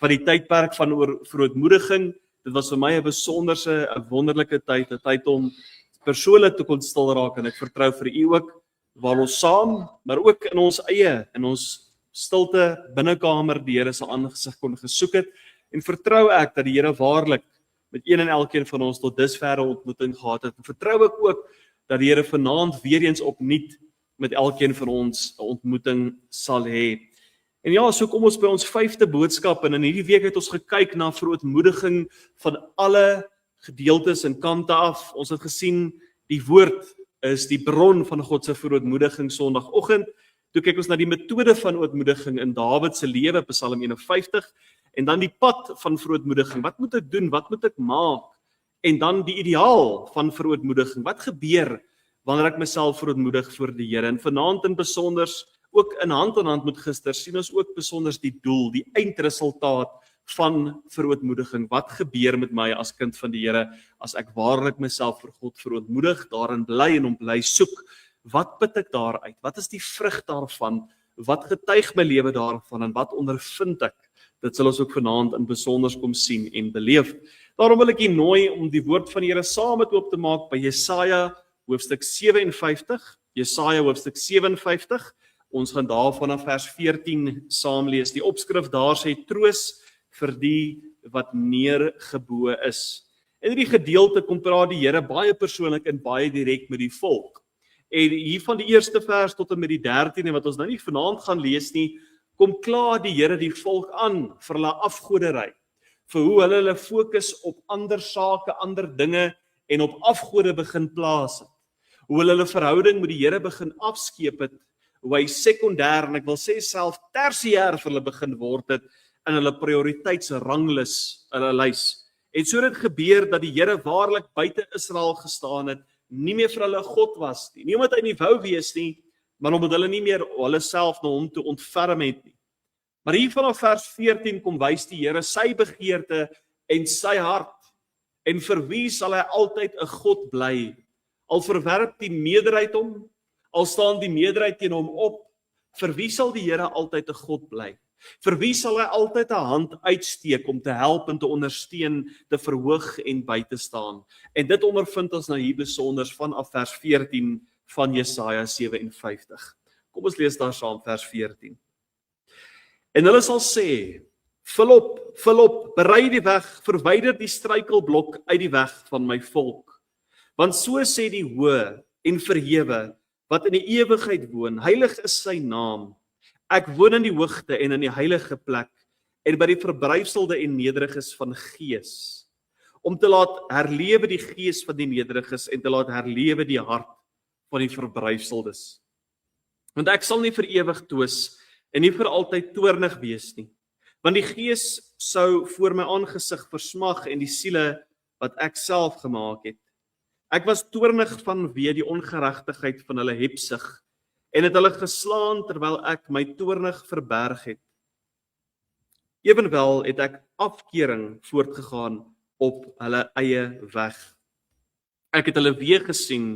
van die tydperk van verootmoediging. Dit was vir my 'n besonderse, 'n wonderlike tyd, 'n tyd om persoonlik te kon stil raak, en ek vertrou vir u ook, waar ons saam, maar ook in ons eie, in ons stilte binnekamer die Here se aangesig kon gesoek het, en vertrou ek dat die Here waarlik met een en elkeen van ons tot dusverre ontmoeting gehad het, en vertrou ek ook dat die Here vanaand weer eens opnuut met elkeen van ons 'n ontmoeting sal hê. En ja, so kom ons by ons 5de boodskap, en in hierdie week het ons gekyk na verootmoediging van alle gedeeltes en kante af. Ons het gesien, die woord is die bron van God se verootmoediging Sondagoggend. Toe kyk ons na die metode van ootmoediging in Dawid se lewe, Psalm 51, en dan die pad van verootmoediging. Wat moet ek doen? Wat moet ek maak? En dan die ideaal van verootmoediging. Wat gebeur wanneer ek myself verootmoedig voor die Here? En vanaand in besonders, ook in hand met gister, sien ons ook besonders die doel, die eindresultaat van verootmoediging. Wat gebeur met my as kind van die Here, as ek waarlik myself vir God verootmoedig, daarin bly en hom bly soek? Wat put ek daaruit? Wat is die vrug daarvan? Wat getuig my lewe daarvan, en wat ondervind ek? Dit sal ons ook vanaand in besonders kom sien en beleef. Daarom wil ek u nooi om die woord van die Here saam met oop te maak by Jesaja hoofstuk 57. Jesaja hoofstuk 57. Ons gaan daar vanaf vers 14 saam lees. Die opskrif daar sê troos vir die wat neergebo is. En in die gedeelte kom praat die Here baie persoonlik en baie direk met die volk. En hier van die eerste vers tot en met die 13e, wat ons nou nie vanaand gaan lees nie, kom klaar die Here die volk aan vir hulle afgodery, vir hoe hulle fokus op ander sake, ander dinge, en op afgode begin plaas het. Hoe hulle verhouding met die Here begin afskeep het, hoe hy sekondêr, en ek wil sê self tersiêr vir hulle begin word het, in hulle prioriteitsranglys, hulle lys. En so het gebeur dat die Here waarlik buite Israel gestaan het, nie meer vir hulle God was nie. Nie omdat hy nie wou wees nie, maar omdat hulle nie meer hulle self na hom toe ontferm het nie. Maar hier vanaf vers 14 kom wys die Here sy begeerte en sy hart. En vir wie sal hy altyd 'n God bly? Al verwerp die meerderheid hom, al staan die meerderheid teen hom op, vir wie sal die Here altyd 'n God bly? Vir wie sal hy altyd 'n hand uitsteek om te help en te ondersteun, te verhoog en by te staan? En dit ondervind ons nou hier besonders vanaf vers 14 van Jesaja 57. Kom ons lees daar saam vers 14. En hulle sal sê, vul op, berei die weg, verwyder die struikelblok uit die weg van my volk. Want so sê die Hoë en Verhewe, wat in die ewigheid woon, heilig is sy naam. Ek woon in die hoogte en in die heilige plek, en by die verbryfselde en nederiges van gees, om te laat herlewe die gees van die nederiges, en te laat herlewe die hart van die verbryfseldes. Want ek sal nie vir ewig twis, en nie vir altyd toornig wees nie, want die gees sou voor my aangesig versmag, en die siele wat ek self gemaak het. Ek was toornig vanweë die ongeregtigheid van hulle hebsug, en het hulle geslaan terwyl ek my toornig verberg het. Ewenwel het ek afkering voortgegaan op hulle eie weg. Ek het hulle weë gesien,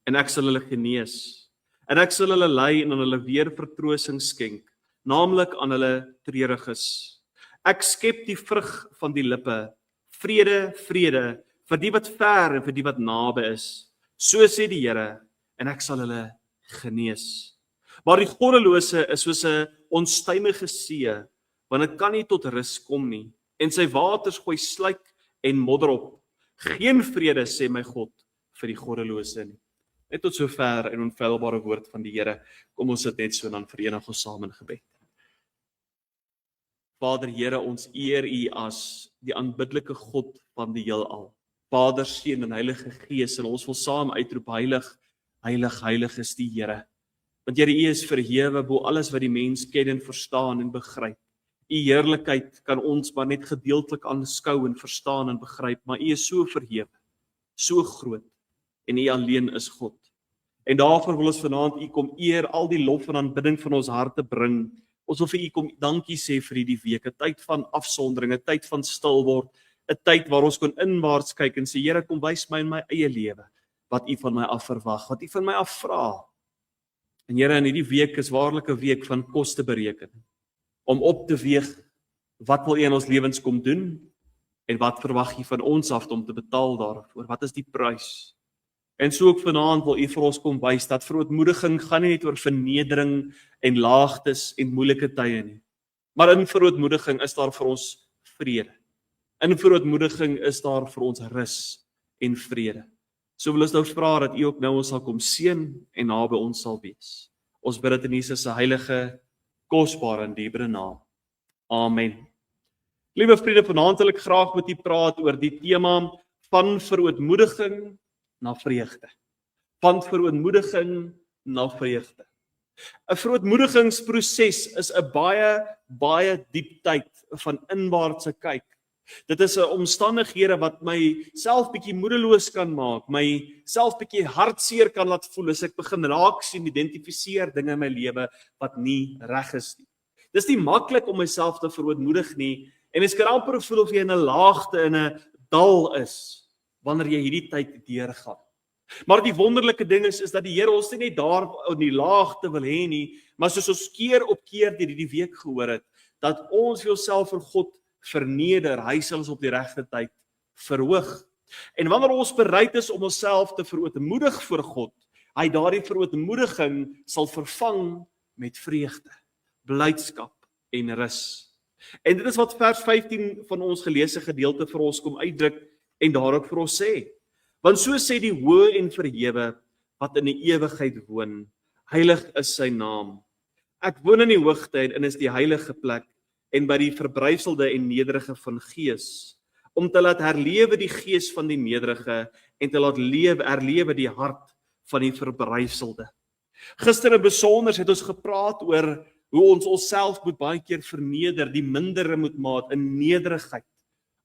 en ek sal hulle genees, en ek sal hulle lei en aan hulle weer vertroosting skenk, naamlik aan hulle treuriges. Ek skep die vrug van die lippe, vrede, vrede, vir die wat ver en vir die wat naby is. So sê die Here, en ek sal hulle genees. Maar die goddelose is soos 'n onstuimige see, want dit kan nie tot rus kom nie, en sy waters gooi sluik en modder op. Geen vrede, sê my God, vir die goddelose nie. Net tot sover 'n onfeilbare woord van die Here. Kom ons sit net so en dan verenig ons saam in gebed. Vader Here, ons eer U as die aanbiddelike God van die heelal. Vader, Seun en Heilige Gees, en ons wil saam uitroep, heilig, heilig, heilig is die Here. Want Here, U is verhewe bo alles wat die mens ken en verstaan en begryp. U heerlikheid kan ons maar net gedeeltelik aanskou en verstaan en begryp, maar U is so verhewe, so groot, en U alleen is God. En daarvoor wil ons vanaand U kom eer, al die lof en aanbidding van ons harte bring. Ons wil vir U kom dankie sê vir hierdie week, 'n tyd van afsondering, 'n tyd van stil word, 'n tyd waar ons kon inwaarts kyk en sê, Here, kom wys my in my eie lewe wat U van my af verwag, wat U van my af vra. En Here, in hierdie week is waarlik 'n week van koste bereken, om op te weeg Wat wil U in ons lewens kom doen? En wat verwag U van ons af om te betaal daarvoor? Wat is die prys? En so ook vanaand wil U vir ons kom wys dat verootmoediging gaan nie net oor vernedering en laagtes en moeilike tye nie. Maar in verootmoediging is daar vir ons vrede. In verootmoediging is daar vir ons rus en vrede. So wil ons nou vra dat U ook nou ons sal kom seën en naby ons sal wees. Ons bid dit in Jesus se heilige, kosbare en dierbare naam. Amen. Liewe vriende, vanaand wil ek graag met U praat oor die tema van verootmoediging na vreugde. Van verootmoediging na vreugde. 'n Verootmoedigingsproses is 'n baie diep tyd van inwaartse kyk. Dit is 'n omstandighede wat my self bietjie moedeloos kan maak, my self bietjie hartseer kan laat voel as ek begin raak sien, identifiseer dinge in my lewe wat nie reg is nie. Dis nie maklik om myself te verootmoedig nie, en ek kan amper voel of jy in 'n laagte, in 'n dal is, wanneer jy hierdie tyd deurgaan. Maar die wonderlike ding is dat die Here ons nie net daar in die laagte wil hê nie, maar soos ons keer op keer deur hierdie week gehoor het, dat ons jouself vir God verneder, hy sal ons op die regte tyd verhoog. En wanneer ons bereid is om onsself te verootmoedig voor God, hy daardie verootmoediging sal vervang met vreugde, blydskap en rus. En dit is wat vers 15 van ons geleesde gedeelte vir ons kom uitdruk en daarop vir ons sê. Want so sê die hoë en verhewe wat in die ewigheid woon, heilig is sy naam. Ek woon in die hoogte en is die heilige plek en by die verbryfselde en nederige van gees, om te laat herlewe die gees van die nederige en te laat herlewe die hart van die verbryfselde. Gister in besonder het ons gepraat oor hoe ons onsself moet baie keer verneder, die mindere moet maak in nederigheid.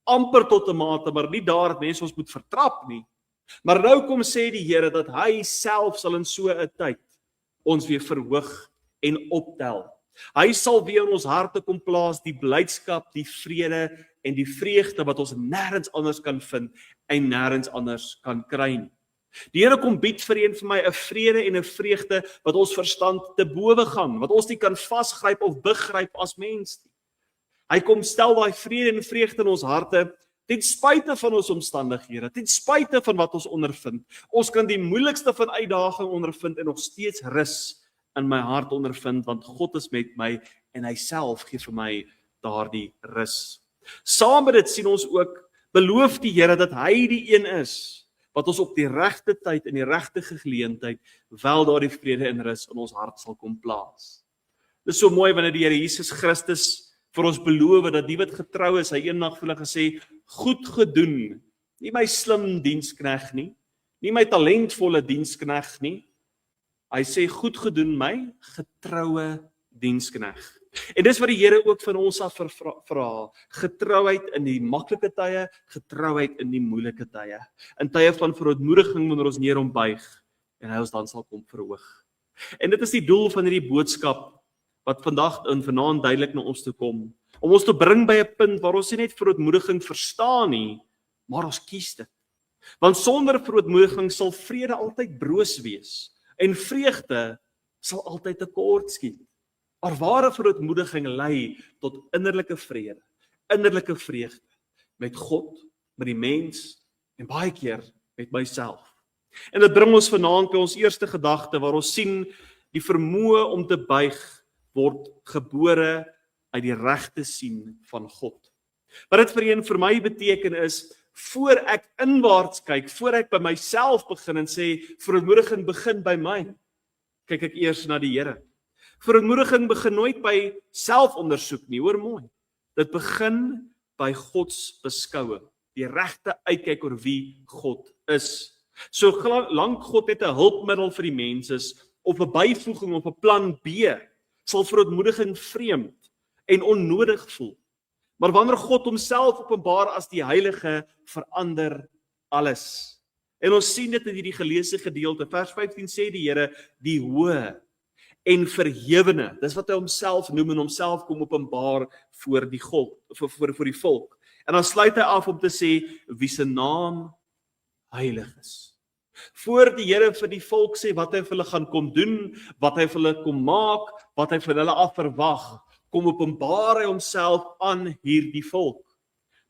Amper tot 'n mate, maar nie daar dat mense ons moet vertrap nie. Maar nou kom sê die Here dat hy self sal in so 'n tyd ons weer verhoog en optel. Hy sal weer in ons harte kom plaas die blydskap, die vrede en die vreugde wat ons nêrens anders kan vind en nêrens anders kan kry nie. Die Here kom bied vir een vir my 'n vrede en 'n vreugde wat ons verstand te bowe gaan, wat ons nie kan vasgryp of begryp as mens nie. Hy kom stel daai vrede en vreugde in ons harte ten spyte van ons omstandighede, ten spyte van wat ons ondervind. Ons kan die moeilikste van uitdaging ondervind en nog steeds rus in my hart ondervind, want God is met my en hy self gee vir my daardie rus. Saam met dit sien ons ook, beloof die Here dat hy die een is wat ons op die regte tyd en die regte geleentheid wel daardie vrede en rus in ons hart sal kom plaas. Dit is so mooi wanneer die Here Jesus Christus vir ons beloof dat die wat getrou is, hy eendag vir hulle gesê, goed gedoen, nie my slim dienskneg nie, nie my talentvolle dienskneg nie, hy sê, goed gedoen my getroue dienskneg. En dis wat die Here ook van ons af vra, getrouheid in die maklike tye, getrouheid in die moeilike tye. In tye van verootmoediging wanneer ons neer hom buig en hy ons dan sal kom verhoog. En dit is die doel van hierdie boodskap wat vandag en vanaand duidelik na ons toe kom, om ons te bring by 'n punt waar ons nie net verootmoediging verstaan nie, maar ons kies dit. Want sonder verootmoediging sal vrede altyd broos wees en vreugde sal altyd tekort skiet. Maar ware verootmoediging lei tot innerlike vrede, innerlike vreugde met God, met die mens en baie keer met myself. En dit bring ons vanaand by ons eerste gedagte waar ons sien die vermoë om te buig word gebore uit die regte sien van God. Wat dit vir my beteken is, voor ek inwaarts kyk, voor ek by myself begin en sê, verootmoediging begin by my, kyk ek eers na die Here. Verootmoediging begin nooit by selfondersoek nie, hoor mooi. Dit begin by Gods beskouing, die regte uitkyk oor wie God is. So lank God net 'n hulpmiddel vir die mens is, of 'n byvoeging of 'n plan B, sal verootmoediging vreemd en onnodig voel. Maar wanneer God homself openbaar as die heilige, verander alles. En ons sien dit in hierdie geleesde gedeelte. Vers 15 sê die Here, die hoë en verhewene. Dis wat hy homself noem en homself kom openbaar voor die God, voor die volk. En dan sluit hy af om te sê, wie se naam heilig is. Voor die Here vir die volk sê wat hy vir hulle gaan kom doen, wat hy vir hulle kom maak, wat hy vir hulle af verwag, kom openbaar hy homself aan hierdie volk.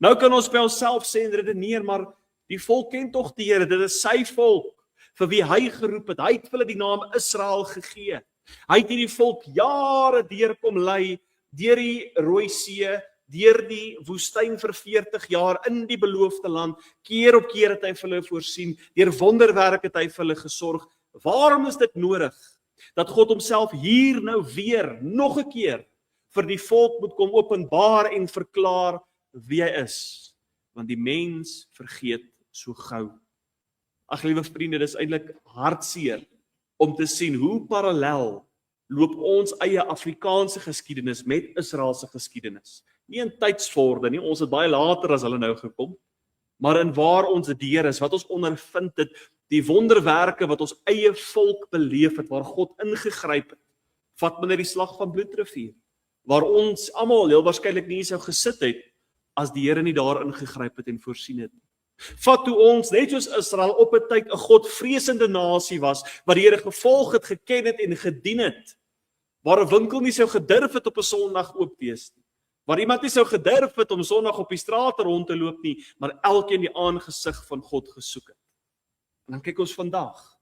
Nou kan ons by onsself sê en redeneer, maar die volk ken tog die Here, dit is sy volk, vir wie hy geroep het. Hy het vir hulle die naam Israel gegee. Hy het hierdie volk jare deur kom lei, deur die Rooi See, deur die woestyn vir 40 jaar in die beloofde land. Keer op keer het hy vir hulle voorsien, deur wonderwerke het hy vir hulle gesorg. Waarom is dit nodig dat God homself hier nou weer, nog 'n keer, vir die volk moet kom openbaar en verklaar wie hy is? Want die mens vergeet so gou. Ag liewe vriende, dis eintlik hartseer om te sien hoe parallel loop ons eie Afrikaanse geskiedenis met Israelse geskiedenis. Nie in tydsvorde nie, ons het baie later as hulle nou gekom, maar in waar ons deur is, wat ons ondervind het, die wonderwerke wat ons eie volk beleef het, waar God ingegryp het. Vat me na die slag van Bloedrivier, waar ons almal heel waarskynlik nie sou gesit het as die Here nie daar ingegryp het en voorsien het. Vat toe ons, net soos Israel, op 'n tyd 'n godvreesende nasie was, wat die Here gevolg het, geken het en gedien het, waar 'n winkel nie sou gedurf het op 'n Sondag oop wees nie, waar iemand nie sou gedurf het om Sondag op die strate rond te loop nie, maar elkeen die aangesig van God gesoek het. En dan kyk ons vandag,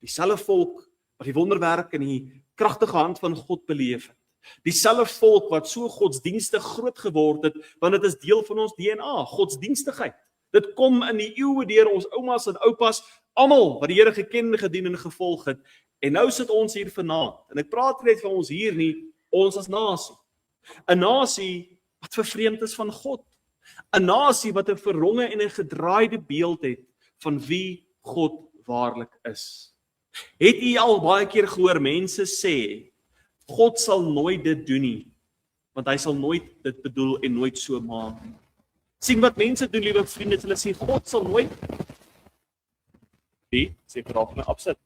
dieselfde volk wat die wonderwerk in die kragtige hand van God beleef het, dieselfde volk wat so godsdienstig groot geword het, want dit is deel van ons DNA, godsdienstigheid. Dit kom in die eeue deur ons oumas en oupas, almal wat die Here geken, gedien en gevolg het. En nou sit ons hier vanaand. En ek praat net van ons hier nie, ons as nasie. 'n Nasie wat vervreemd is van God. 'n Nasie wat 'n verronge en 'n gedraaide beeld het van wie God waarlik is. Het u al baie keer gehoor mense sê, God sal nooit dit doen nie, want hy sal nooit dit bedoel en nooit so maak. Sien wat mense doen, liewe vriende, hulle sê God sal nooit sê vraag my opsit.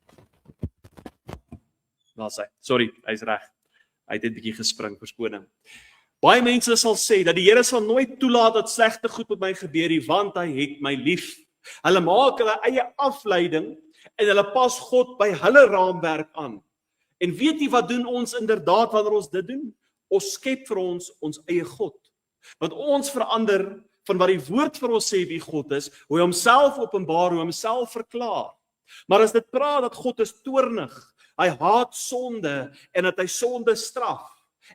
Nou sê, sorry, hy's reg. Hy het 'n bietjie gespring, verskoning. Baie mense sal sê dat die Here sal nooit toelaat dat slegte goed met my gebeur nie, want hy het my lief. Hulle maak hulle eie afleiding en hulle pas God by hulle raamwerk aan. En weet jy wat doen ons inderdaad wanneer ons dit doen? Ons skep vir ons eie God. Want ons verander van wat die woord vir ons sê wie God is, hoe hy homself openbaar, hoe hy homself verklaar. Maar as dit praat dat God is toornig, hy haat sonde en dat hy sonde straf,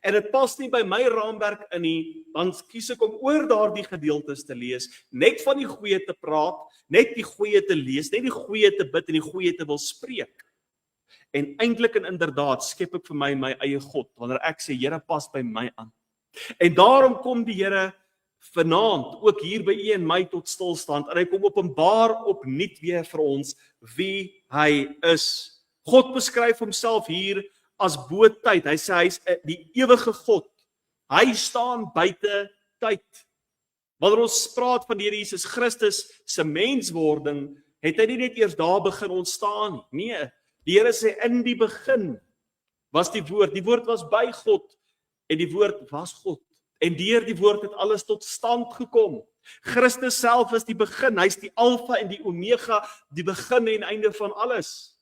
en dit pas nie by my raamwerk in nie, dan kies ek om oor daardie gedeeltes te lees, net van die goeie te praat, net die goeie te lees, net die goeie te bid en die goeie te wil spreek. En eintlik en inderdaad skep ek vir my eie God, wanneer ek sê, Here, pas by my aan. En daarom kom die Here vanaand, ook hier by u en my tot stilstand, en hy kom openbaar opnuut weer vir ons, wie hy is. God beskryf homself hier as bo tyd. Hy sê hy is die ewige God. Hy staan buite tyd. Wanneer ons praat van die Here Jesus Christus se menswording, het hy nie net eers daar begin ontstaan nie. Nee, die Here sê in die begin was die woord was by God en die woord was God. En deur die woord het alles tot stand gekom. Christus self is die begin, hy is die alfa en die omega, die begin en einde van alles.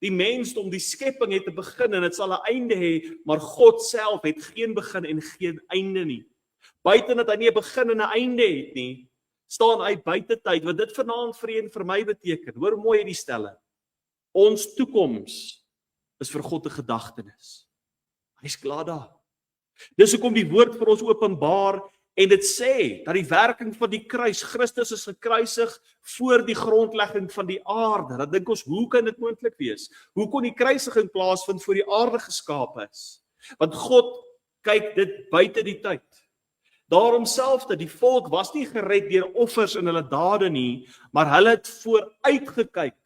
Die mensdom, die skepping het 'n begin en dit sal 'n einde hê, maar God self het geen begin en geen einde nie. Buite dat hy nie 'n begin en 'n einde het nie, staan hy buite tyd, wat dit vanaand vir u en vir my beteken. Hoor mooi hierdie stelling. Ons toekoms is vir God 'n gedagtenis. Hy's klaar daar. Dis hoekom die woord vir ons openbaar en dit sê dat die werking van die kruis, Christus is gekruisig voor die grondlegging van die aarde. Dan dink ons, hoe kan dit moontlik wees? Hoe kon die kruisiging plaasvind voor die aarde geskape is? Want God kyk dit buite die tyd. Daarom selfs dat die volk was nie gered deur offers in hulle dade nie, maar hulle het vooruit gekyk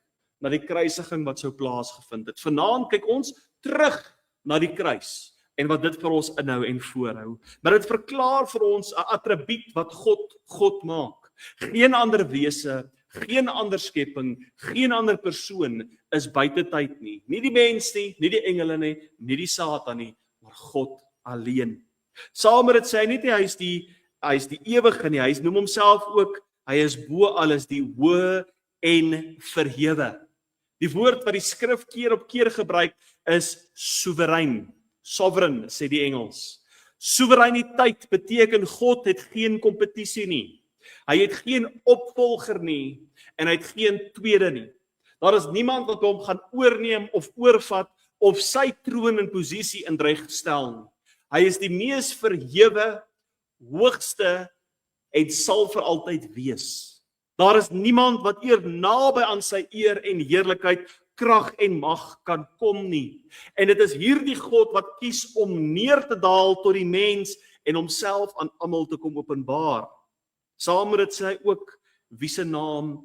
na die kruisiging wat sou plaasgevind het. Vanaand kyk ons terug na die kruis en wat dit vir ons inhou en voorhou. Maar dit verklaar vir ons 'n attribuut wat God maak. Geen ander wese, geen ander skepping, geen ander persoon is buite tyd nie. Nie die mens nie, nie die engele nie, nie die Satan nie, maar God alleen. Saam met dit sê hy nie hy is die ewige nie, hy noem homself ook, hy is bo alles, die hoë en verhewe. Die woord wat die skrif keer op keer gebruik is soewerein. Sovereign, sê die Engels. Soewereiniteit beteken God het geen kompetisie nie. Hy het geen opvolger nie en hy het geen tweede nie. Daar is niemand wat hom gaan oorneem of oorvat of sy troon en posisie in dreig stel nie. Hy is die mees verhewe, hoogste en sal vir altyd wees. Daar is niemand wat eer naby aan sy eer en heerlikheid, krag en mag kan kom nie. En dit is hierdie God wat kies om neer te daal tot die mens en homself aan almal te kom openbaar. Saam met dit sê hy ook wie se naam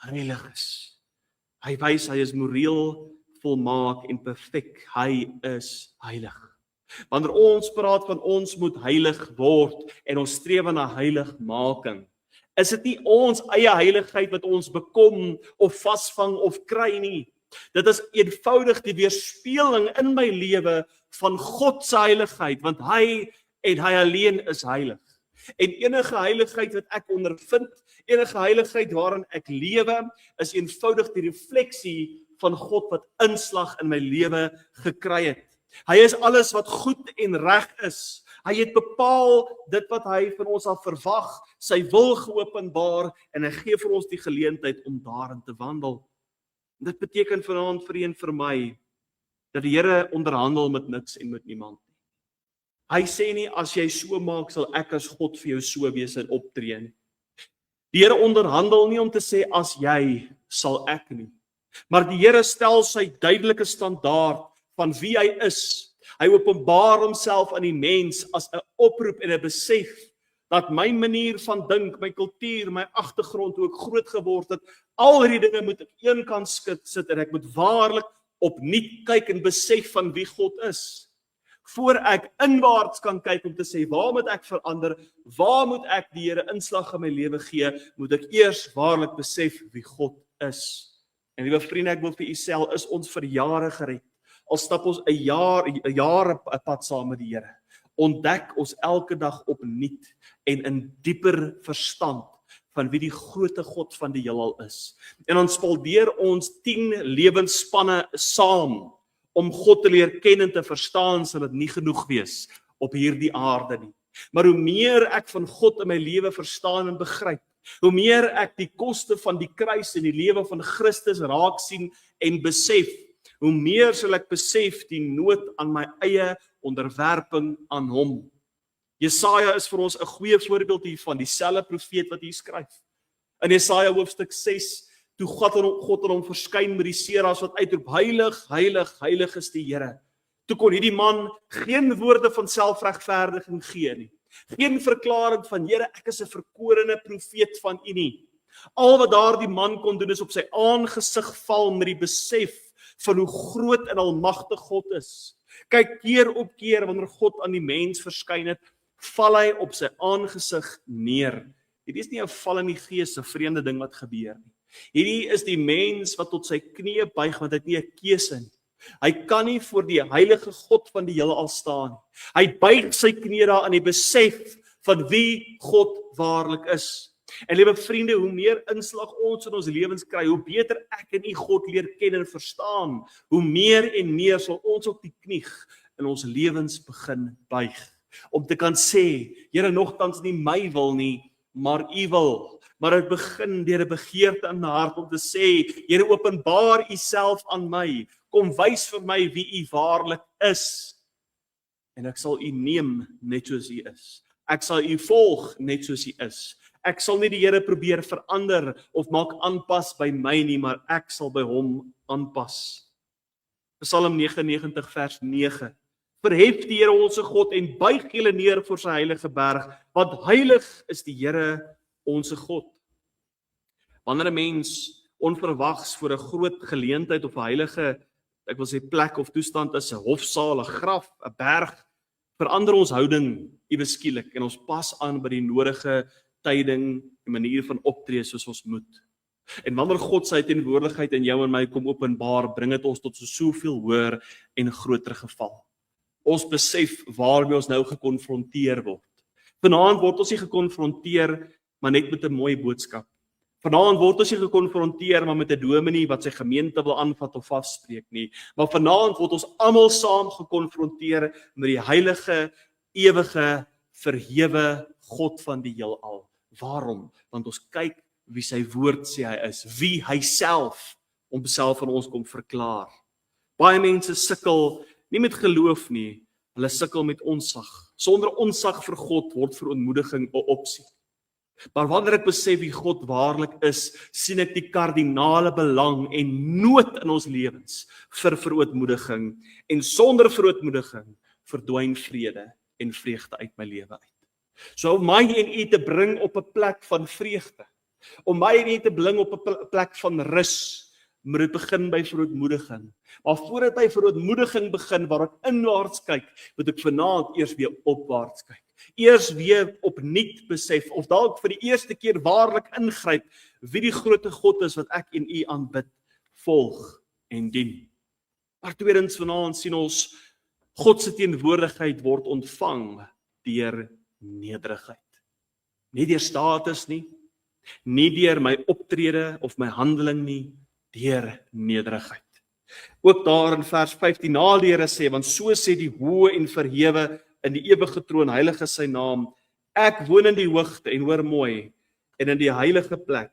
heilig is. Hy wys hy is moreel volmaak en perfek. Hy is heilig. Wanneer ons praat van ons moet heilig word en ons streef na heiligmaking, is dit nie ons eie heiligheid wat ons bekom of vasvang of kry nie. Dit is eenvoudig die weerspieëling in my lewe van God se heiligheid, want hy en hy alleen is heilig. En enige heiligheid wat ek ondervind, enige heiligheid waarin ek lewe, is eenvoudig die refleksie van God wat inslag in my lewe gekry het. Hy is alles wat goed en reg is. Hy het bepaal dit wat hy van ons al verwag, sy wil geopenbaar en hy gee vir ons die geleentheid om daarin te wandel. Dit beteken vanaand vir een vir my dat die Here onderhandel met niks en met niemand nie. Hy sê nie as jy so maak sal ek as God vir jou so wees en optree nie. Die Here onderhandel nie om te sê as jy sal ek nie. Maar die Here stel sy duidelike standaard van wie hy is. Hy openbaar homself aan die mens as 'n oproep en 'n besef dat my manier van dink, my kultuur, my agtergrond, hoe ek groot geword het, al hierdie dinge moet ek eenkant sit en ek moet waarlik opnuut kyk en besef van wie God is. Voor ek inwaarts kan kyk om te sê, waar moet ek verander, waar moet ek die Here inslag in my lewe gee, moet ek eers waarlik besef wie God is. En liewe vriende, ek wil vir u sê, is ons vir jare gered. Al stap ons 'n jare pad saam met die Here, ontdek ons elke dag opnuut en in dieper verstand van wie die grootte God van die heelal is. En ons spandeer ons 10 lewensspanne saam om God te leer ken en te verstaan, sal dit nie genoeg wees op hierdie aarde nie. Maar hoe meer ek van God in my lewe verstaan en begryp, hoe meer ek die koste van die kruis en die lewe van Christus raak sien en besef, hoe meer sal ek besef die nood aan my eie onderwerping aan hom. Jesaja is vir ons 'n goeie voorbeeld hiervan, dieselfde profeet wat hier skryf. In Jesaja hoofstuk 6, toe God aan hom verskyn met die seras wat uitroep, heilig, heilig, heilig is die Here. Toe kon hierdie man geen woorde van selfregverdiging gee nie. Geen verklaring van Here, ek is 'n verkorene profeet van U nie. Al wat daardie man kon doen is op sy aangesig val met die besef van hoe groot en almagtig God is. Kyk, keer op keer wanneer God aan die mens verskyn het, val hy op sy aangesig neer. Hierdie is nie 'n val in die gees, 'n vreemde ding wat gebeur nie. Hierdie is die mens wat tot sy knieë buig, want hy het nie 'n keuse nie. Hy kan nie voor die heilige God van die heelal staan nie. Hy buig sy knieë daar in die besef van wie God waarlik is. En liewe vriende, hoe meer inslag ons in ons lewens kry, hoe beter ek en u God leer ken en verstaan, hoe meer en meer sal ons op die knie in ons lewens begin buig. Om te kan sê, Here, nogtans nie my wil nie, maar u wil. Maar dit begin deur 'n begeerte in my hart om te sê, Here, openbaar u self aan my. Kom wys vir my wie u waarlik is. En ek sal u neem net soos u is. Ek sal u volg net soos u is. Ek sal nie die Here probeer verander of maak aanpas by my nie, maar ek sal by hom aanpas. Psalm 99 vers 9. Verhef die Here ons God en buig julle neer voor sy heilige berg, want heilig is die Here ons God. Wanneer 'n mens onverwags voor 'n groot geleentheid of 'n heilige, ek wil sê plek of toestand is, 'n hofsaal, 'n graf, 'n berg, verander ons houding iewes skielik en ons pas aan by die nodige tyding en manier van optree soos ons moet. En wanneer God sy teenwoordigheid in jou en my kom openbaar, bring dit ons tot soveel hoër en groter geval. Ons besef waarmee ons nou gekonfronteer word. Vanaand word ons nie gekonfronteer maar net met 'n mooi boodskap. Vanaand word ons nie gekonfronteer maar met 'n dominee wat sy gemeente wil aanvat of afspreek nie, maar vanaand word ons almal saam gekonfronteer met die heilige ewige, verhewe God van die heelal. Waarom? Want ons kyk wie sy woord sê hy is, wie hy self homself aan ons kom verklaar. Baie mense sukkel nie met geloof nie, hulle sukkel met onsag. Sonder onsag vir God word verontmoediging 'n opsie. Maar wanneer ek besef wie God waarlik is, sien ek die kardinale belang en nood in ons lewens vir verootmoediging. En sonder verootmoediging verdwyn vrede en vreugde uit my lewe uit. So om my en u te bring op 'n plek van vreugde, om my en u te bring op 'n plek van rus, moet dit begin by verootmoediging. Maar voordat hy verootmoediging begin, waar ek inwaarts kyk, moet ek vanaand eers weer opwaarts kyk. Eers weer opnuut besef, of dalk vir die eerste keer waarlik ingryp, wie die grootte God is wat ek en u aanbid, volg en dien. Maar tweedens vanaand sien ons, God se teenwoordigheid word ontvang deur nederigheid. Nie deur status nie deur my optrede of my handeling nie, deur nederigheid. Ook daar in vers 15, na die Here sê, want so sê die hoë en verhewe in die ewige troon, heilig is sy naam, ek woon in die hoogte, en hoor mooi, en in die heilige plek,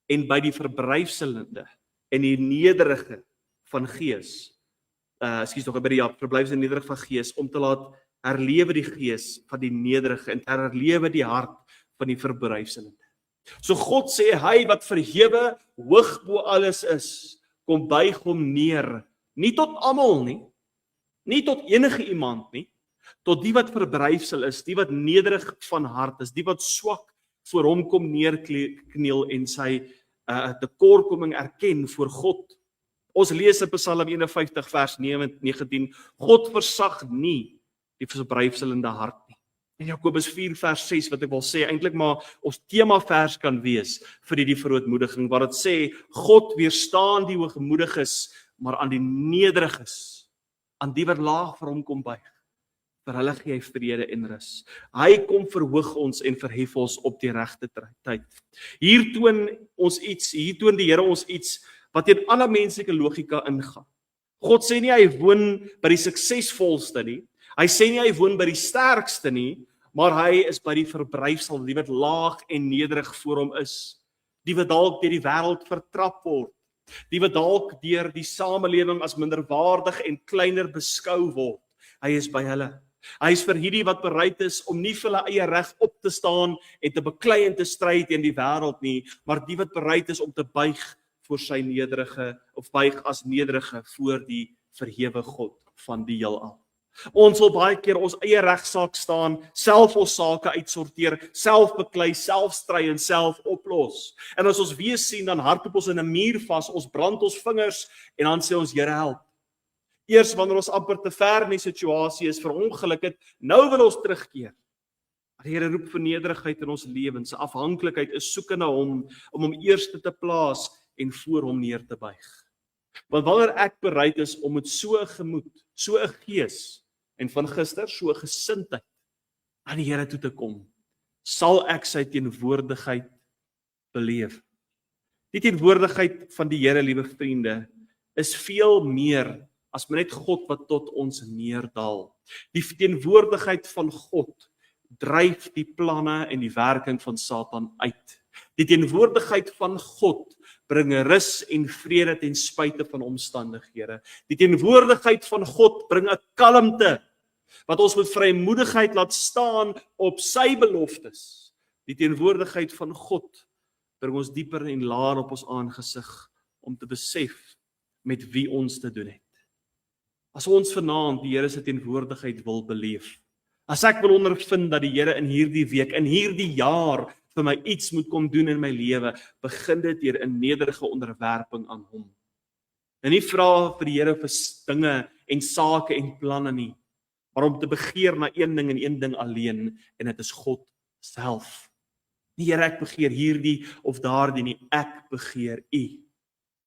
en by die verblyfselende, en die nederige van gees, by die verblyfselende nederig van gees, om te laat herlewe die gees van die nederige, en herlewe die hart van die verblyfselende. So God sê, hy wat verhewe, hoog bo alles is, kom buig hom neer, nie tot almal nie tot enige iemand nie, tot die wat verblyfsel is, die wat nederig van hart is, die wat swak voor hom kom neerkniel en sy tekortkoming erken voor God. Ons lees in Psalm 51 vers 19, God versag nie die verblyfselende hart nie. En Jakobus 4 vers 6 wat ek wil sê, eintlik maar ons tema vers kan wees vir die verootmoediging, waar dit sê, God weerstaan die hoogmoediges, maar aan die nederiges, aan die wat laag vir hom kom buig, vir hulle gee hy vrede en rus. Hy kom verhoog ons en verhef ons op die regte tyd. Hier toon die Here ons iets wat teen alle menslike logika ingaan. God sê nie hy woon by die suksesvolste nie, hy sê nie hy woon by die sterkste nie, maar hy is by die verblyfsel, die wat laag en nederig voor hom is, die wat dalk deur die wêreld vertrap word, die wat dalk deur die samelewing as minderwaardig en kleiner beskou word. Hy is by hulle. Hy is vir hierdie wat bereid is om nie vir hulle eie reg op te staan en te beklei en te stry teen die wêreld nie, maar die wat bereid is om te buig voor sy nederige, of buig as nederige voor die verhewe God van die heelal. Ons wil baie keer ons eie regsaak staan, self ons sake uitsorteer, self beklei, self stry en self oplos. En as ons weer sien, dan hardloop ons in 'n muur vas, ons brand ons vingers en dan sê ons, Here help. Eers wanneer ons amper te ver in die situasie is, verongeluk het, nou wil ons terugkeer. Die Here roep vir nederigheid in ons lewens, afhanklikheid is soeke na hom, om hom eerste te plaas en voor hom neer te buig. Want wanneer ek bereid is om met so 'n gemoed, so 'n gees, en van gister so 'n gesindheid aan die Here toe te kom, sal ek sy teenwoordigheid beleef. Die teenwoordigheid van die Here, liewe vriende, is veel meer as net God wat tot ons neerdal. Die teenwoordigheid van God dryf die planne en die werking van Satan uit. Die teenwoordigheid van God bring rus en vrede ten spyte van omstandighede. Die teenwoordigheid van God bring 'n kalmte wat ons met vrymoedigheid laat staan op sy beloftes. Die teenwoordigheid van God bring ons dieper en laer op ons aangesig om te besef met wie ons te doen het. As ons vanaand die Here se teenwoordigheid wil beleef, as ek wil ondervind dat die Here in hierdie week, in hierdie jaar vir my iets moet kom doen in my lewe, begin dit deur 'n nederige onderwerping aan hom. En nie vra vir die Here vir dinge en sake en planne nie, maar om te begeer na een ding en een ding alleen, en dit is God self. Nie Here, ek begeer hierdie of daardie nie, ek begeer U.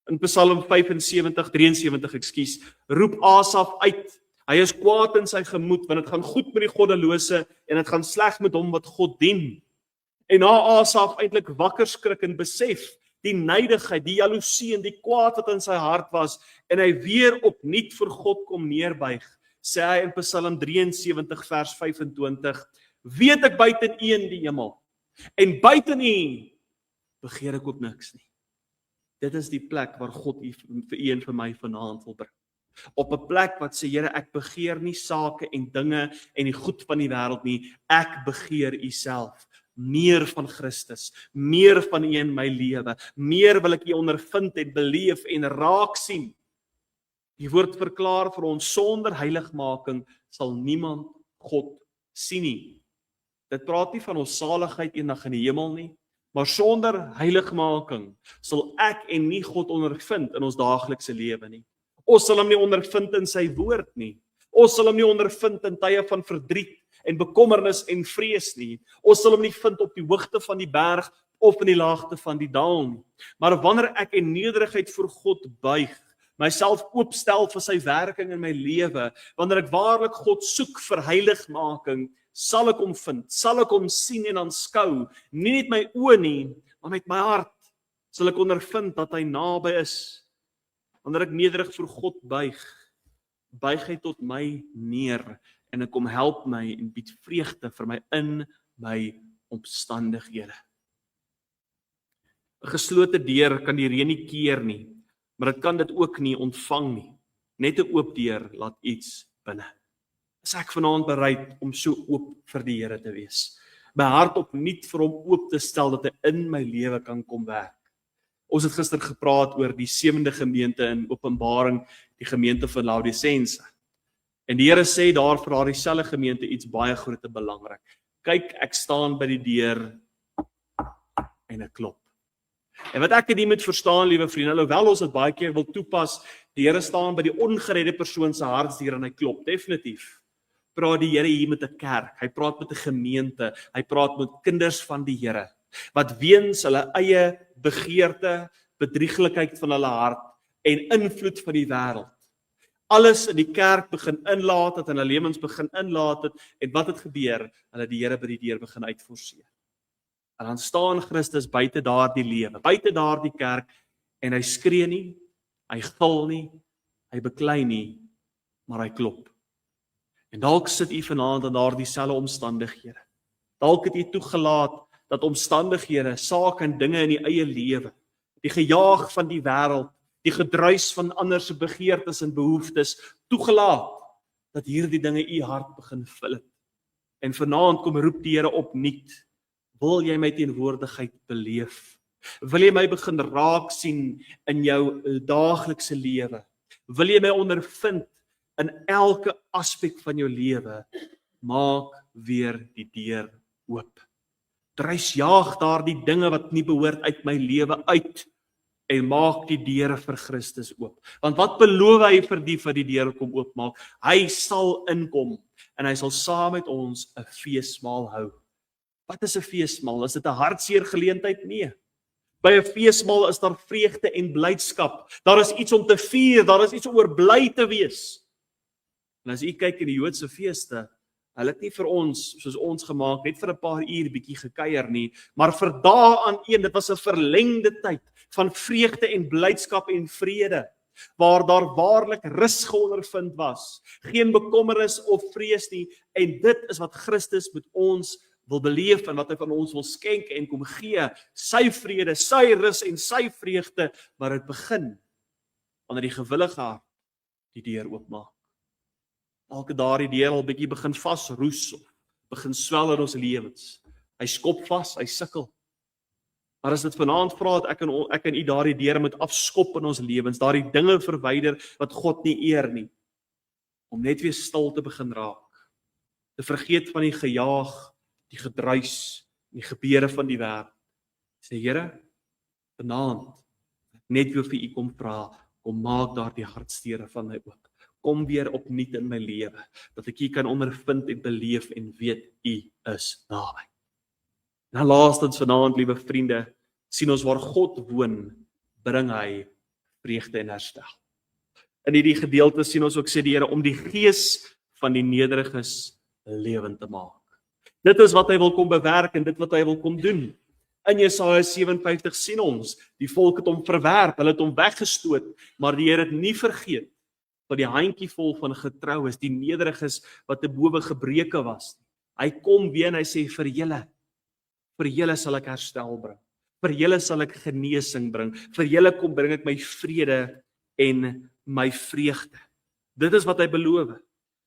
In Psalm 73, roep Asaf uit. Hy is kwaad in sy gemoed, want dit gaan goed met die goddelose en dit gaan sleg met hom wat God dien. En na Asaf eintlik wakker skrik en besef die nydigheid, die jaloesie en die kwaad wat in sy hart was, en hy weer opnuut vir God kom neerbuig, sê hy in Psalm 73 vers 25, weet ek buiten U in die hemel, en buiten U begeer ek ook niks nie. Dit is die plek waar God vir U en vir my vanaand wil bring. Op 'n plek wat sê, Here, ek begeer nie sake en dinge en die goed van die wêreld nie, ek begeer U self. Meer van Christus, meer van U in my lewe, meer wil ek U ondervind en beleef en raak sien. Die woord verklaar vir ons, sonder heiligmaking sal niemand God sien nie. Dit praat nie van ons saligheid eendag in die hemel nie, maar sonder heiligmaking sal ek en nie God ondervind in ons daaglikse lewe nie. Ons sal hom nie ondervind in sy woord nie. Ons sal hom nie ondervind in tye van verdriet en bekommernis en vrees nie. Ons sal hom nie vind op die hoogte van die berg of in die laagte van die dal nie. Maar wanneer ek in nederigheid voor God buig, myself oopstel vir sy werking in my lewe, wanneer ek waarlik God soek vir heiligmaking, sal ek hom vind, sal ek hom sien en aanskou, nie net my oë nie, maar met my hart sal ek ondervind dat hy naby is. Wanneer ek nederig voor God buig hy tot my neer en ek kom help my en bied vreugde vir my in my omstandighede. 'n Geslote deur kan die reën nie keer nie, maar dit kan dit ook nie ontvang nie. Net 'n oop deur laat iets binne. Is ek vanaand bereid om so oop vir die Here te wees? My hart opnuut vir hom oop te stel dat hy in my lewe kan kom werk. Ons het gister gepraat oor die 7de gemeente in Openbaring, die gemeente van Laodicense. En die Here sê daar vir haar dieselfde gemeente iets baie groot en belangrik. Kyk, ek staan by die deur en ek klop. En wat ek nie moet verstaan, liewe vriende, alhoewel ons dit baie keer wil toepas, die Here staan by die ongeredde persoon se hartsdeur en hy klop, definitief. Praat die Here hier met 'n kerk, hy praat met 'n gemeente, hy praat met kinders van die Here, wat weens hulle eie begeerte, bedrieglikheid van hulle hart en invloed van die wêreld, alles in die kerk begin inlaat het, en hulle lewens begin inlaat het, en wat het gebeur? Hulle die Here by die deur begin uitforceer. En dan staan Christus buite daardie lewe, buite daardie kerk, en hy skree nie, hy gil nie, hy beklei nie, maar hy klop. En dalk sit u vanaand in daardie selfde omstandighede. Dalk het u toegelaat dat omstandighede, sake en dinge in die eie lewe, die gejaag van die wêreld, die gedruis van ander se begeertes en behoeftes, toegelaat dat hierdie dinge u hart begin vul het. En vanaand kom roep die Here opnuut, wil jy my teenwoordigheid beleef? Wil jy my begin raak sien in jou daaglikse lewe? Wil jy my ondervind in elke aspek van jou lewe? Maak weer die deur oop. Dryf jaag daardie dinge wat nie behoort uit my lewe uit, en maak die deure vir Christus oop. Want wat beloof hy vir die wat die deure kom oopmaak? Hy sal inkom, en hy sal saam met ons 'n feesmaal hou. Wat is 'n feesmaal? Is dit 'n hartseer geleentheid? Nee. By 'n feesmaal is daar vreugde en blydskap. Daar is iets om te vier, daar is iets om oor bly te wees. En as u kyk in die Joodse feeste, hulle het nie vir ons, soos ons gemaak, net vir 'n paar uur bietjie gekuier nie, maar vir dae aan een, dit was 'n verlengde tyd van vreugde en blydskap en vrede, waar daar waarlik rus geondervind was, geen bekommernis of vrees nie, en dit is wat Christus met ons wil beleef en wat hy van ons wil skenk en kom gee, sy vrede, sy rus en sy vreugde, maar dit begin wanneer die gewillige hart die deur oopmaak. Elke daardie deur al bietjie begin vasroes of begin swel in ons lewens. Hy skop vas, hy sukkel. Maar as dit vanaand vra dat ek en u daardie deure moet afskop in ons lewens, daardie dinge verwyder wat God nie eer nie, om net weer stil te begin raak, te vergeet van die gejaag, die gedruis, die gebeure van die wêreld. Sê Here, vanaand net weer vir u kom vra, kom maak daardie hartsteure van my oop. Kom weer opnuut in my lewe, dat ek u kan ondervind en beleef en weet u is naby. En laastens vanaand, liewe vriende, sien ons waar God woon, bring hy vreugde en herstel. In hierdie gedeelte sien ons ook sê die Here om die gees van die nederiges lewend te maak. Dit is wat hy wil kom bewerk en dit wat hy wil kom doen. In Jesaja 57 sien ons, die volk het hom verwerp, hulle het hom weggestoot, maar die Here het nie vergeet tot die handjie vol van getrou is, die nederig is wat te bowe gebreke was. Hy kom weer en hy sê vir julle sal ek herstel bring. Vir julle sal ek genesing bring. Vir julle kom bring ek my vrede en my vreugde. Dit is wat hy beloof.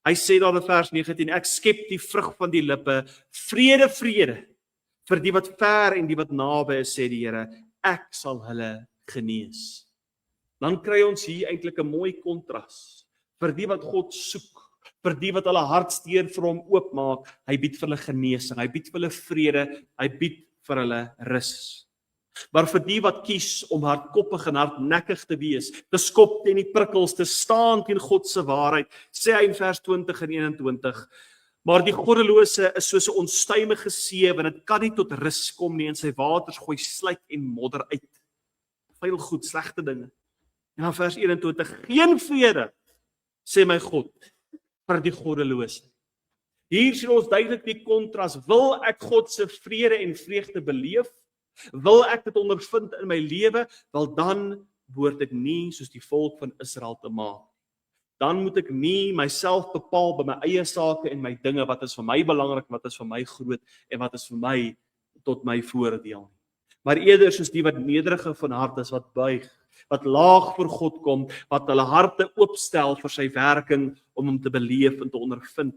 Hy sê daar in vers 19, ek skep die vrug van die lippe, vrede, vrede, vir die wat ver en die wat naby is, sê die Here, ek sal hulle genees. Dan kry ons hier eintlik 'n mooi kontras, vir die wat God soek, vir die wat hulle hartsteer vir hom oopmaak, hy bied vir hulle genesing, hy bied vir hulle vrede, hy bied vir hulle rus. Maar vir die wat kies om hardkoppig en hardnekkig te wees, te skop teen die prikkels, te staan teen God se waarheid, sê hy in vers 20 en 21, maar die goddelose is soos 'n onstuimige see, want dit kan nie tot rus kom nie, en sy waters gooi slyk en modder uit. Vuil goed, slegte dinge. Ja, vers 21, geen vrede, sê my God, vir die goddelose. Hier sien ons duidelik die kontras. Wil ek God se vrede en vreugde beleef? Wil ek dit ondervind in my lewe? Wel dan behoort ek nie soos die volk van Israel te maak. Dan moet ek nie myself bepaal by my eie sake en my dinge, wat is vir my belangrik, wat is vir my groot en wat is vir my tot my voordeel. Maar eerder soos die wat nederige van hart is, wat buig, wat laag voor God kom, wat hulle harte oopstel vir sy werking om hom te beleef en te ondervind.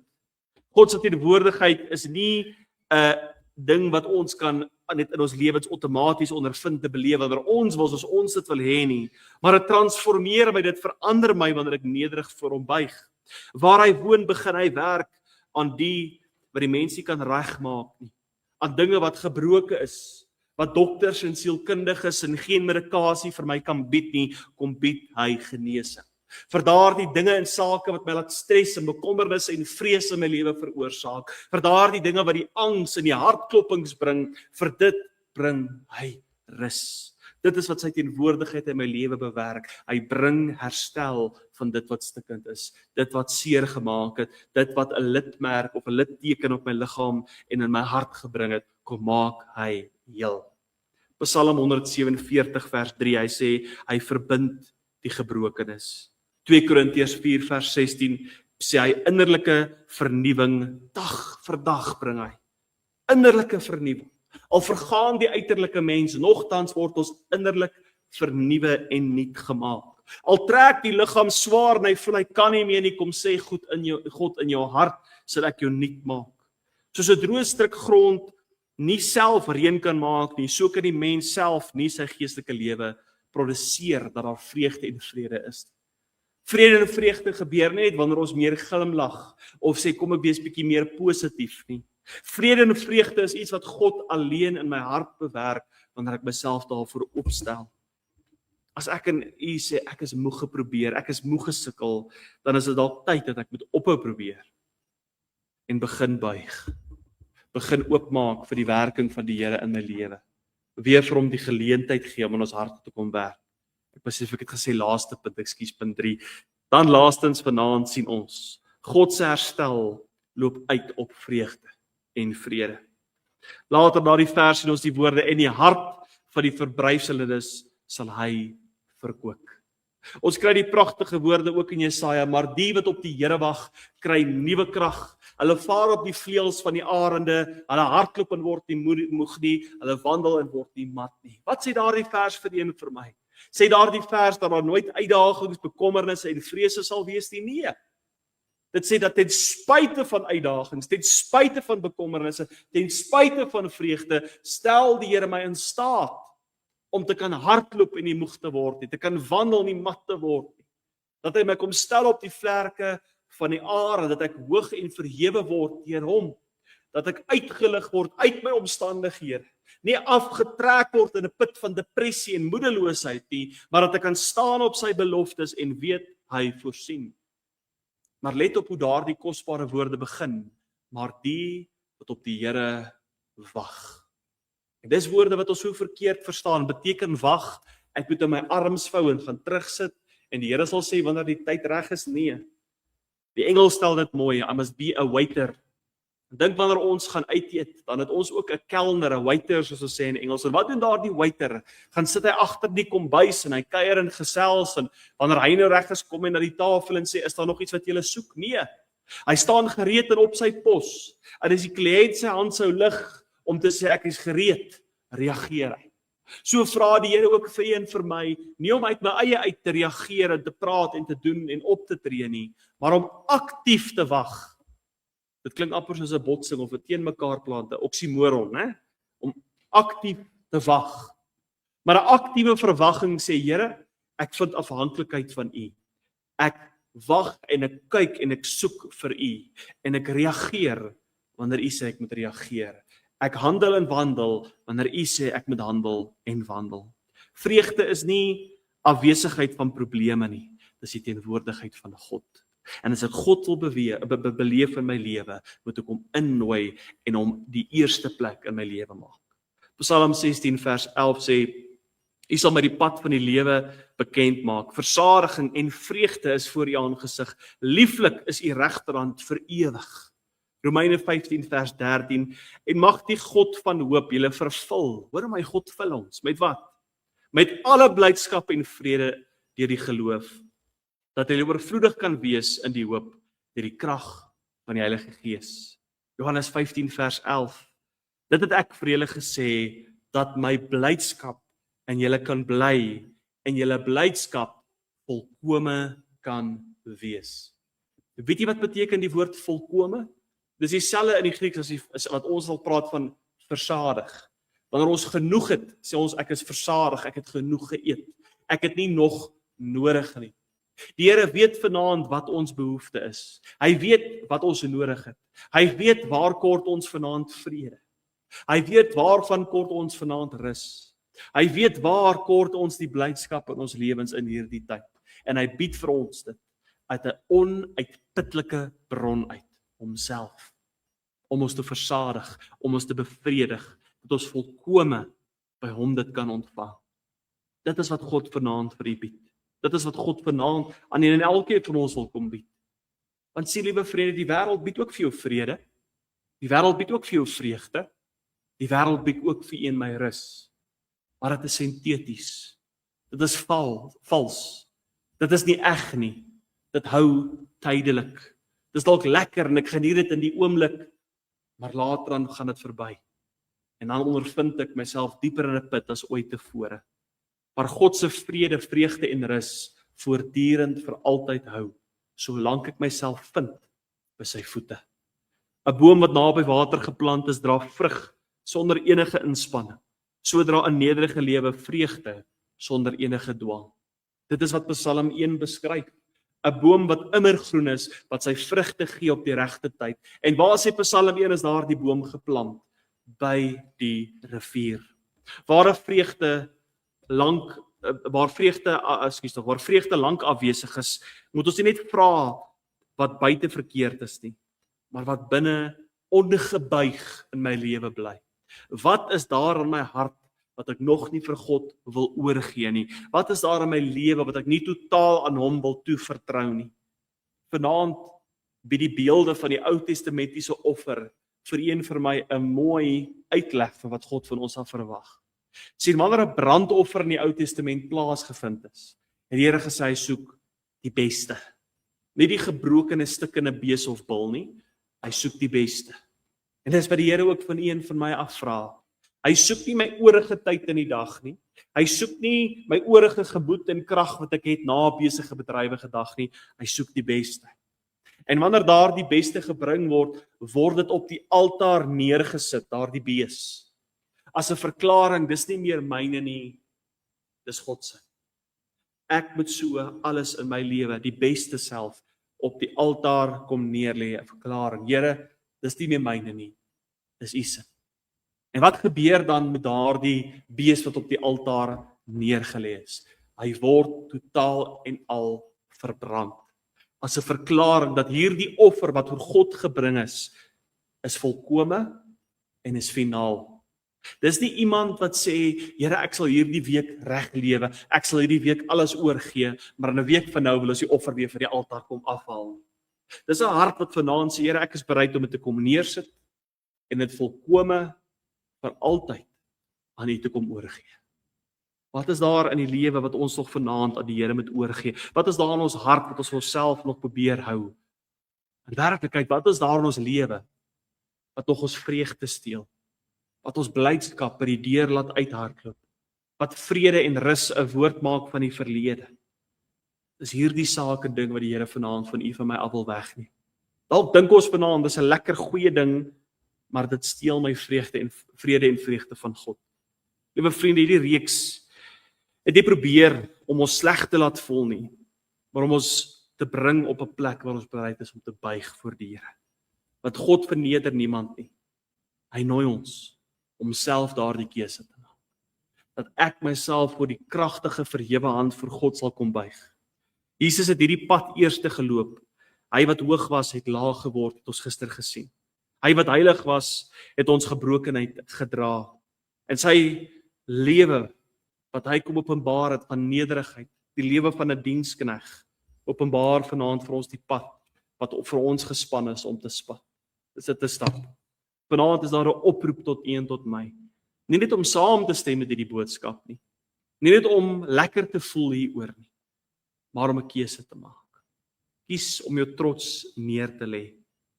God se teenwoordigheid is nie 'n ding wat ons kan net in ons lewens outomaties ondervind te beleef wanneer ons wil soos ons dit wil hê nie, maar dit transformeer my, dit verander my wanneer ek nederig voor hom buig. Waar hy woon, begin hy werk aan die wat die mensie kan regmaak nie, aan dinge wat gebroke is, wat dokters en sielkundiges en geen medikasie vir my kan bied nie, kom bied hy genesing. Vir daardie dinge en sake wat my laat stres en bekommernis en vrees in my lewe veroorsaak, vir daardie dinge wat die angs en die hartkloppings bring, vir dit bring hy rus. Dit is wat sy teenwoordigheid in my lewe bewerk. Hy bring herstel van dit wat stikkend is, dit wat seer gemaak het, dit wat 'n litmerk of 'n litteken op my liggaam en in my hart gebring het, kom maak hy heel. Psalm 147 vers 3, hy sê, hy verbind die gebrokenis. 2 Korintiërs 4 vers 16 sê hy innerlike vernuwing dag vir dag bring hy. Innerlike vernuwing. Al vergaan die uiterlike mens, nogtans word ons innerlik vernuwe en nuut gemaak. Al trek die liggaam swaar en hy voel hy kan nie meer nie, kom sê God in jou hart sal ek jou nuut maak. Soos 'n droë stuk grond nie self reën kan maak nie, so kan die mens self nie sy geestelike lewe produseer dat daar vreugde en vrede is. Vrede en vreugde gebeur net wanneer ons meer glimlag of sê kom ek wees bietjie meer positief nie. Vrede en vreugde is iets wat God alleen in my hart bewerk wanneer ek myself daarvoor opstel. As ek en u sê ek is moeg geprobeer, ek is moeg gesukkel, dan is dit dalk tyd dat ek moet ophou probeer en begin buig. Begin oopmaak vir die werking van die Here in my lewe. Weer vir hom die geleentheid gee om in ons harte te kom werk. Ek besef ek het gesê laaste punt, punt 3. Dan laastens vanaand sien ons, God se herstel loop uit op vreugde en vrede. Later na die vers sien ons die woorde, en die hart van die verbryfselindes sal hy verkoop. Ons kry die pragtige woorde ook in Jesaja, maar die wat op die Here wag, kry nuwe krag. Hulle vaar op die vleuels van die arende, hulle hardloop en word nie moeg nie, hulle wandel en word nie mat nie. Wat sê daardie vers vir een vir my? Sê daardie vers dat daar nooit uitdagings, bekommernisse en vrese sal wees nie? Nee. Dit sê dat ten spyte van uitdagings, ten spyte van bekommernisse, ten spyte van vreugde, stel die Here my in staat om te kan hardloop en nie moeg te word nie, te kan wandel en nie mat te word nie. Dat hy my kom stel op die vlerke van die aarde, dat ek hoog en verhewe word deur hom, dat ek uitgelig word uit my omstandighede, nie afgetrek word in 'n put van depressie en moedeloosheid nie, maar dat ek kan staan op sy beloftes en weet hy voorsien. Maar let op hoe daardie kosbare woorde begin, maar die wat op die Here wag. En dis woorde wat ons so verkeerd verstaan, beteken wag, ek moet in my arms vou en gaan terugsit, en die Here sal sê wanneer die tyd reg is, nee. Die Engels stel dit mooi, I must be a waiter Dink wanneer ons gaan uit eet, dan het ons ook 'n kelner, 'n waiter soos ons sê in Engels. En wat doen daardie waiter? Gaan sit hy agter die kombuis en hy kuier en gesels en wanneer hy nou reg is, kom hy na die tafel en sê, is daar nog iets wat julle soek? Nee. Hy staan gereed en op sy pos. En as die kliënt sy hand sou lig om te sê ek is gereed, reageer hy. So vra die Here ook vir u en vir my, nie om uit my eie uit te reageer en te praat en te doen en op te tree nie, maar om aktief te wag. Dit klink amper soos 'n botsing of 'n teen mekaar plante, oksimoron, né? Om aktief te wag. Maar 'n aktiewe verwagting sê, Here, ek vind afhanklikheid van u. Ek wag en ek kyk en ek soek vir u en ek reageer wanneer u sê ek moet reageer. Ek handel en wandel wanneer u sê ek moet handel en wandel. Vreugde is nie afwesigheid van probleme nie, dis die teenwoordigheid van God. En as ek God wil beleef in my lewe, moet ek hom innooi en hom die eerste plek in my lewe maak. Psalm 16 vers 11 sê, u sal my die pad van die lewe bekend maak. Versadiging en vreugde is voor u aangesig. Lieflik is u regterhand vir ewig. Romeine 15 vers 13. En mag die God van hoop julle vervul. Hoor my, God vul ons. Met wat? Met alle blydskap en vrede deur die geloof, dat hy oorvloedig kan wees in die hoop deur die krag van die Heilige Gees. Johannes 15 vers 11. Dit het ek vir julle gesê, dat my blydskap in julle kan bly en julle blydskap volkome kan wees. Weet jy wat beteken die woord volkome? Dis dieselfde in die Grieks as wat ons sal praat van versadig. Wanneer ons genoeg het, sê ons ek is versadig, ek het genoeg geëet. Ek het nie nog nodig nie. Die Here weet vanaand wat ons behoefte is. Hy weet wat ons nodig het. Hy weet waar kort ons vanaand vrede. Hy weet waarvan kort ons vanaand rus. Hy weet waar kort ons die blydskap in ons lewens in hierdie tyd. En hy bied vir ons dit uit 'n onuitputlike bron uit, homself. Om ons te versadig, om ons te bevredig, dat ons volkome by hom dit kan ontvang. Dit is wat God vanaand vir u bied. Dit is wat God vanaand aan en elkeen van ons wil kom bied. Want sien, liewe vriende, die wêreld bied ook vir jou vrede. Die wêreld bied ook vir jou vreugde. Die wêreld bied ook vir u en my rus. Maar dit is sinteties. Dit is vals. Dit is nie eg nie. Dit hou tydelik. Dit is dalk lekker en ek geniet dit in die oomblik, maar later dan gaan dit verby. En dan ondervind ek myself dieper in 'n put as ooit tevore. Maar God se vrede, vreugde en rus voortdurend vir altyd hou, solank ek myself vind by sy voete. 'n Boom wat naby water geplant is, dra vrug sonder enige inspanning. So dra 'n nederige lewe vreugde sonder enige dwang. Dit is wat Psalm 1 beskryf. 'n Boom wat immergroen is, wat sy vrugte gee op die regte tyd. En waar sê Psalm 1 is daar die boom geplant? By die rivier. Waar vreugde lank afwesig is, moet ons nie net vra wat buite verkeerd is nie, maar wat binne ongebuig in my lewe bly. Wat is daar in my hart wat ek nog nie vir God wil oorgee nie? Wat is daar in my lewe wat ek nie totaal aan hom wil toevertrou nie? Vanaand bied die beelde van die Ou Testamentiese offer vir een vir my 'n mooi uitleg vir wat God van ons sal verwag. Sien, wanneer 'n brandoffer in die Ou Testament plaasgevind is, het die Here gesê hy soek die beste. Nie die gebrokene stukkende bees of bil nie, hy soek die beste. En dis wat die Here ook van u en van my afvra. Hy soek nie my oorige tyd in die dag nie. Hy soek nie my oorige gemoed en krag wat ek het na 'n besige bedrywige dag nie. Hy soek die beste. En wanneer daar die beste gebring word, word dit op die altaar neergesit, daar die bees. As 'n verklaring, dis nie meer myne nie, dis God se. Ek moet so alles in my lewe, die beste self, op die altaar kom neerlê, 'n verklaring. Here, dis nie meer myne nie, dis u se. En wat gebeur dan met daardie bees wat op die altaar neergelê is? Hy word totaal en al verbrand. As 'n verklaring dat hierdie offer wat voor God gebring is volkome en is finaal. Dis nie iemand wat sê, Here, ek sal hierdie week reg lewe, ek sal hierdie week alles oorgee, maar in 'n week van nou wil ons die offer weer vir die altaar kom afhaal. Dis 'n hart wat vanaand sê, Here, ek is bereid om dit te kom neersit en dit volkome vir altyd aan U te kom oorgee. Wat is daar in die lewe wat ons nog vanaand aan die Here moet oorgee? Wat is daar in ons hart wat ons onsself nog probeer hou? In werklikheid, wat is daar in ons lewe wat nog ons vreugde steel? Wat ons blydskap by die deur laat uithardloop? Wat vrede en rus 'n woord maak van die verlede? Dis hierdie sake ding wat die Here vanaand van U van my af wil wegneem. Dalk dink ons vanaand dis 'n lekker goeie ding, maar dit steel my vrede en vreugde van God. Liewe vriende, hierdie reeks het nie probeer om ons sleg te laat voel nie, maar om ons te bring op 'n plek waar ons bereid is om te buig voor die Here. Want God verneder niemand nie. Hy nooi ons om self daardie keuse te maak. Dat ek myself voor die kragtige verhewe hand voor God sal kom buig. Jesus het hierdie pad eerste geloop. Hy wat hoog was, het laag geword, het ons gister gesien. Hy wat heilig was, het ons gebrokenheid gedra. En sy lewe wat hy kom openbaar het van nederigheid, die lewe van 'n dienskneg, openbaar vanaand vir ons die pad wat vir ons gespan is om te span. Dis dit 'n stap. Vanaand is daar 'n oproep tot u en tot my. Nie net om saam te stem met hierdie boodskap nie. Nie net om lekker te voel hieroor nie, maar om 'n keuse te maak. Kies om jou trots neer te lê.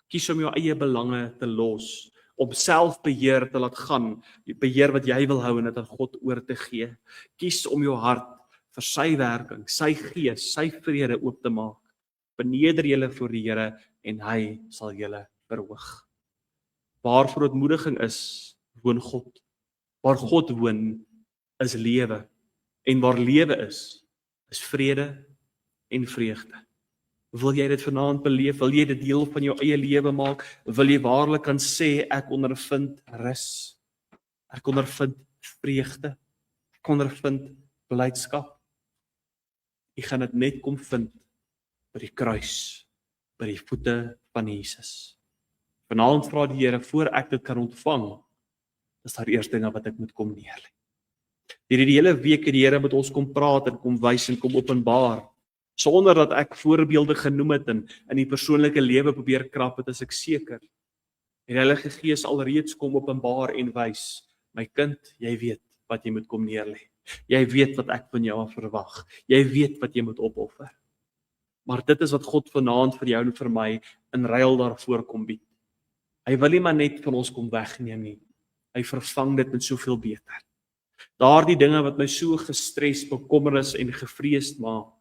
Kies om jou eie belange te los, om selfbeheer te laat gaan, die beheer wat jy wil hou en dit aan God oor te gee. Kies om jou hart vir sy werking, sy gees, sy vrede oop te maak. Beneder julle voor die Here en hy sal julle verhoog. Waar verootmoediging is, woon God. Waar God woon, is lewe. En waar lewe is vrede en vreugde. Wil jy dit vanaand beleef? Wil jy dit deel van jou eie lewe maak? Wil jy waarlik kan sê, ek ondervind rus, ek ondervind vreugde, ek ondervind blydskap? Jy gaan dit net kom vind by die kruis, by die voete van Jesus. Vanaand vra die Here, voor ek dit kan ontvang, is daar eers dinge wat ek moet kom neerlê. Die hele week het die Here met ons kom praat en kom wys en kom openbaar, sonder dat ek voorbeelde genoem het en in die persoonlike lewe probeer krap het, is ek seker. Die Heilige Gees alreeds kom openbaar en wys, my kind, jy weet wat jy moet kom neerlê. Jy weet wat ek van jou verwag. Jy weet wat jy moet opoffer. Maar dit is wat God vanaand vir jou en vir my in ruil daarvoor kom bied. Hy wil nie maar net van ons kom wegneem nie. Hy vervang dit met soveel beter. Daardie dinge wat my so gestres, bekommernis en gevreesd maak,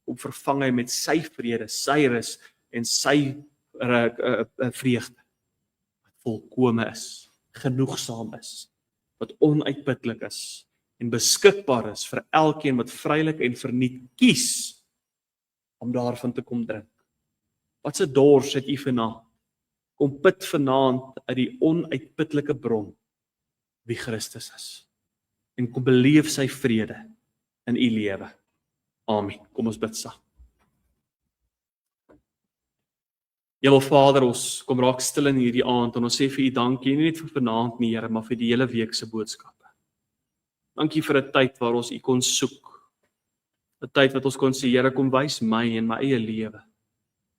om vervang hy met sy vrede, sy rus en sy vreugde, wat volkome is, genoegsaam is, wat onuitputlik is, en beskikbaar is vir elkeen wat vrylik en vernuut kies, om daarvan te kom drink. Wat 'n dors het u vanaand? Kom put vanaand uit die onuitputlike bron, wie Christus is, en kom beleef sy vrede in u lewe. Amen. Kom ons bid saam. Hemel Vader, ons kom raak stil in hierdie aand en ons sê vir u dankie, nie net vir vanaand nie, Here, maar vir die hele week se boodskappe. Dankie vir 'n tyd waar ons u kon soek. 'n Tyd wat ons kon sê, Here, kom wys my en my eie lewe.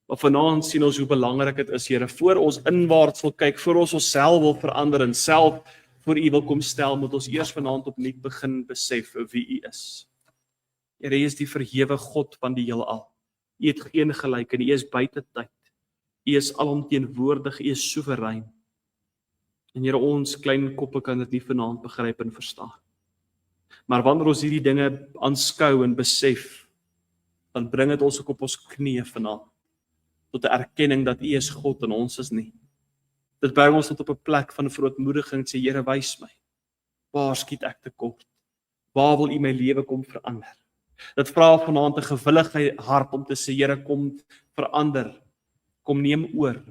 Maar vanaand sien ons hoe belangrik dit is, Here, voor ons inwaarts wil kyk, voor ons onsself wil verander en self voor u wil kom stel, moet ons eers vanaand opnuut begin besef wie u is. Here, u is die verhewe God van die heelal. U het geen gelyk en u is buite tyd. U is alomteenwoordig, u is soewerein. En Here, ons klein koppe kan dit nie vanaand begryp en verstaan. Maar wanneer ons hierdie dinge aanskou en besef, dan bring dit ons ook op ons knieë vanaand, tot 'n erkenning dat u is God en ons is nie. Dit bring ons tot op 'n plek van verootmoediging, sê, Here, wys my, waar skiet ek tekort? Waar wil u my lewe kom verander? Dit vra vanaand 'n gewillige hart om te sê, Here, kom verander, kom neem oor.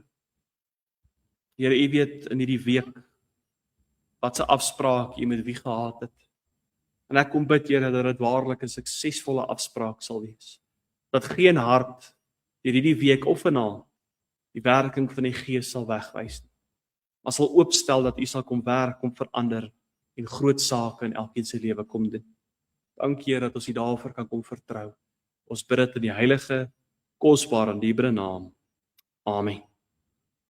Here, u weet in hierdie week, wat 'n afspraak u met wie gehad het. En ek kom bid, Here, dat dit waarlik 'n suksesvolle afspraak sal wees. Dat geen hart deur hierdie week of vanaand die werking van die Gees sal wegwys nie. Maar sal oopstel dat u sal kom werk, kom verander en groot sake in elkeen se lewe kom doen. Dankie, Here, dat ons u daarvoor kan kom vertrou. Ons bid dit in die heilige, kosbare en dierbare naam. Amen.